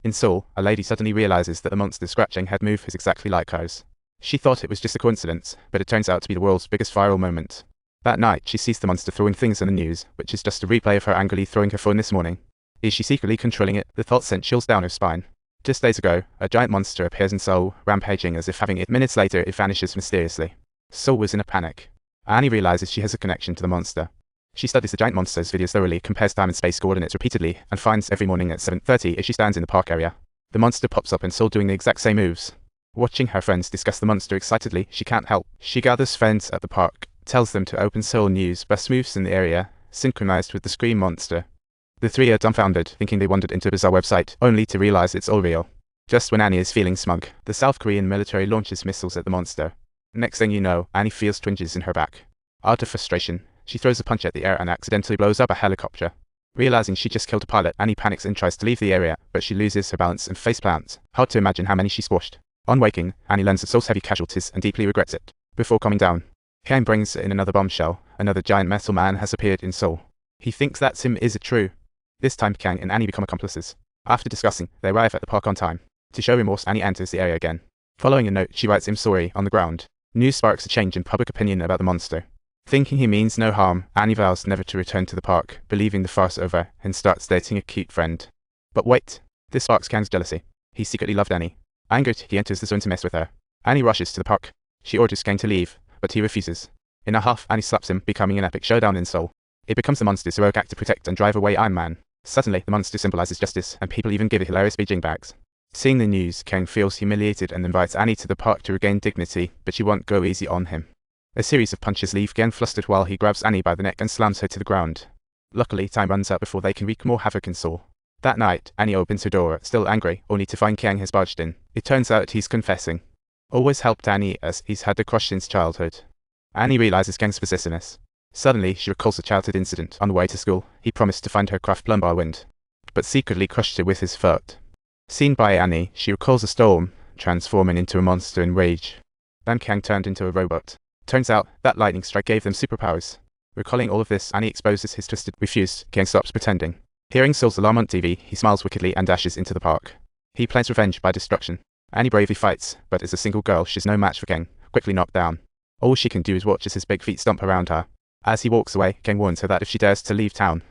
In Seoul, a lady suddenly realizes that the monster's scratching head move is exactly like hers. She thought it was just a coincidence, but it turns out to be the world's biggest viral moment. That night, she sees the monster throwing things in the news, which is just a replay of her angrily throwing her phone this morning. Is she secretly controlling it? The thought sent chills down her spine. Just days ago, a giant monster appears in Seoul, rampaging as if having it. Minutes later, it vanishes mysteriously. Seoul was in a panic. Annie realizes she has a connection to the monster. She studies the giant monster's videos thoroughly, compares time and space coordinates repeatedly, and finds every morning at 7:30 as she stands in the park area. The monster pops up in Seoul doing the exact same moves. Watching her friends discuss the monster excitedly, she can't help. She gathers friends at the park, tells them to open Seoul News best moves in the area, synchronized with the Scream monster. The three are dumbfounded, thinking they wandered into a bizarre website, only to realize it's all real. Just when Annie is feeling smug, the South Korean military launches missiles at the monster. Next thing you know, Annie feels twinges in her back. Out of frustration, she throws a punch at the air and accidentally blows up a helicopter. Realizing she just killed a pilot, Annie panics and tries to leave the area, but she loses her balance and faceplants. Hard to imagine how many she squashed. On waking, Annie learns of Seoul's heavy casualties and deeply regrets it. Before calming down, Kang brings in another bombshell. Another giant metal man has appeared in Seoul. He thinks that's him. Is it true? This time Kang and Annie become accomplices. After discussing, they arrive at the park on time. To show remorse, Annie enters the area again. Following a note, she writes him sorry on the ground. News sparks a change in public opinion about the monster. Thinking he means no harm, Annie vows never to return to the park, believing the farce over, and starts dating a cute friend. But wait, this sparks Kang's jealousy. He secretly loved Annie. Angered, he enters the zone to mess with her. Annie rushes to the park. She orders Kang to leave, but he refuses. In a huff, Annie slaps him, becoming an epic showdown in Seoul. It becomes the monster's heroic act to protect and drive away Iron Man. Suddenly, the monster symbolizes justice, and people even give it hilarious Beijing bags. Seeing the news, Kang feels humiliated and invites Annie to the park to regain dignity, but she won't go easy on him. A series of punches leave Kang flustered while he grabs Annie by the neck and slams her to the ground. Luckily, time runs out before they can wreak more havoc in Seoul. That night, Annie opens her door, still angry, only to find Kang has barged in. It turns out he's confessing. Always helped Annie as he's had a crush since childhood. Annie realizes Kang's possessiveness. Suddenly, she recalls a childhood incident. On the way to school, he promised to find her craft plumber wind, but secretly crushed her with his foot. Seen by Annie, she recalls a storm, transforming into a monster in rage. Then Kang turned into a robot. Turns out, that lightning strike gave them superpowers. Recalling all of this, Annie exposes his twisted refused. Kang stops pretending. Hearing Seoul's alarm on TV, he smiles wickedly and dashes into the park. He plans revenge by destruction. Annie bravely fights, but as a single girl, she's no match for Kang, quickly knocked down. All she can do is watch as his big feet stomp around her. As he walks away, Kang warns her that if she dares to leave town,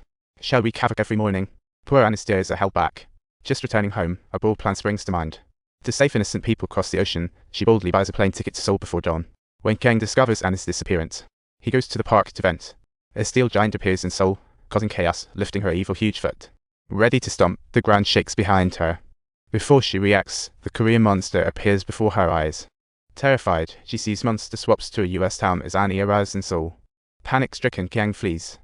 she'll wreak havoc every morning. Poor Annie's tears are held back. Just returning home, a bold plan springs to mind. To save innocent people across the ocean, she boldly buys a plane ticket to Seoul before dawn. When Kang discovers Annie's disappearance, he goes to the park to vent. A steel giant appears in Seoul, causing chaos, lifting her evil huge foot. Ready to stomp, the ground shakes behind her. Before she reacts, the Korean monster appears before her eyes. Terrified, she sees monster swaps to a US town as Annie arrives in Seoul. Panic-stricken, Kang flees.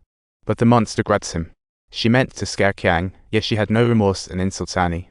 But the monster grabs him. She meant to scare Kang, yet she had no remorse and insults Annie.